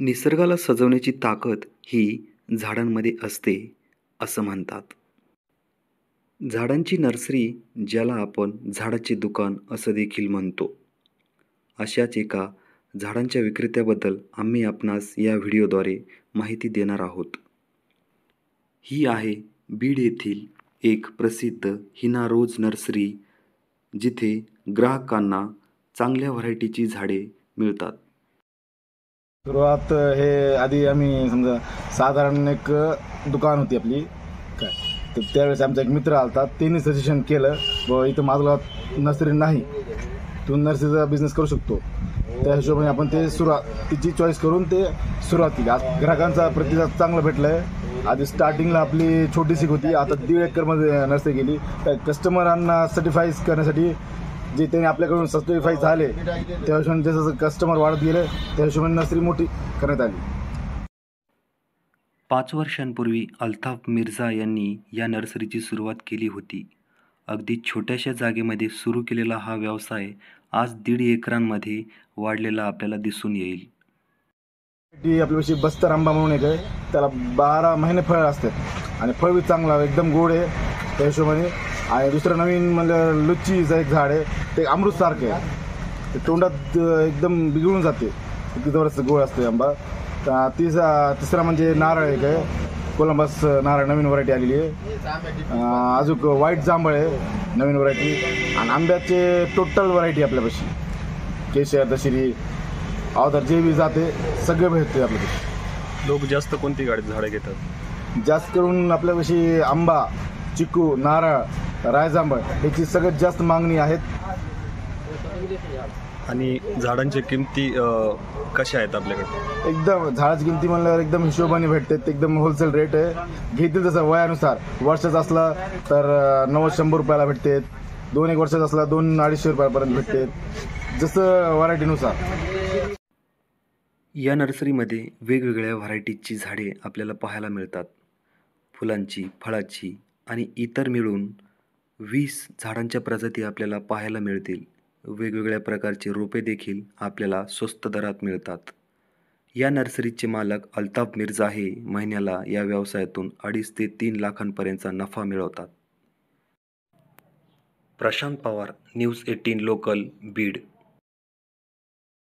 निसर्गाला सजवण्याची ताकद ही झाडांमध्ये असते असं म्हणतात. झाडांची नर्सरी, ज्याला आपण झाडाचे दुकान असं देखील म्हणतो, अशाच एका झाडांच्या विक्रेत्याबद्दल आम्ही आपणास या व्हिडिओद्वारे माहिती देणार आहोत. ही आहे बीड येथील एक प्रसिद्ध हिना रोज नर्सरी, जिथे ग्राहकांना चांगल्या व्हरायटीची झाडे मिळतात. सुरुवात हे आधी आम्ही समजा साधारण एक दुकान होती आपली काय, तर त्यावेळेस आमचा एक मित्र आलता, त्यांनी सजेशन केलं व इथं माझं नर्सरी नाही, तू नर्सरीचा बिझनेस करू शकतो. त्या हिशोबाने आपण ते तिची चॉईस करून ते सुरुवात केली. आज ग्राहकांचा प्रतिसाद चांगला भेटला आहे. आधी स्टार्टिंगला आपली छोटीशी होती, आता 1.5 एकरमध्ये नर्सरी गेली. त्या कस्टमरांना सर्टिफाईज करण्यासाठी जे त्यांनी आपल्याकडून सर्टिफाय झाले, त्या हिशोबाने जसं कस्टमर वाढत गेले त्या हिशोबाने नर्सरी मोठी करण्यात आली. 5 वर्षांपूर्वी अल्ताफ मिर्झा यांनी या नर्सरीची सुरुवात केली होती. अगदी छोट्याशा जागेमध्ये सुरू केलेला हा व्यवसाय आज 1.5 एकरांमध्ये वाढलेला आपल्याला दिसून येईल. आपल्यापाशी बस्तर आंबा म्हणून एक आहे, त्याला 12 महिने फळ असतात आणि फळ बी चांगला एकदम गोड आहे त्या हिशोबाने. आणि दुसरं नवीन म्हणजे लुच्चीचं एक झाड आहे, ते अमृतसारखं आहे, ते तोंडात एकदम बिघडून जाते, किती जबरदस्त गोड असते आंबा. तिसरा म्हणजे नारळ एक आहे, कोलंबस नारळ नवीन व्हरायटी आलेली आहे. अजून व्हाईट जांभळ आहे नवीन व्हरायटी. आणि आंब्याचे टोटल व्हरायटी आपल्यापाशी, केशर, दशेरी, अवधार जे बी जाते सगळे भेटते आपल्यापाशी. लोक जास्त कोणती झाडं घेतात? जास्त करून आपल्यापाशी आंबा, चिकू, नारळ, रायजांभळ याची सगळ्यात जास्त मागणी आहेत. आणि झाडांच्या किमती कशा आहेत आपल्याकडे? एकदम झाडाची किमती म्हणल्यावर एकदम हिशोबाने भेटते, एकदम होलसेल रेट आहे. घेतील तसं वयानुसार, वर्षाचा असला तर 90-100 रुपयाला भेटते, 2-1 वर्षाचा असला 200-250 रुपयापर्यंत भेटते, जसं व्हरायटीनुसार. या नर्सरीमध्ये वेगवेगळ्या व्हरायटीची झाडे आपल्याला पाहायला मिळतात. फुलांची, फळाची आणि इतर मिळून 20 झाडांच्या प्रजाती आपल्याला पाहायला मिळतील. वेगवेगळ्या प्रकारचे रोपे देखील आपल्याला स्वस्त दरात मिळतात. या नर्सरीचे मालक अल्ताफ मिर्झा हे महिन्याला या व्यवसायातून 2.5 ते 3 लाखांपर्यंतचा नफा मिळवतात. Prashant Pawar, news 18 local, Beed.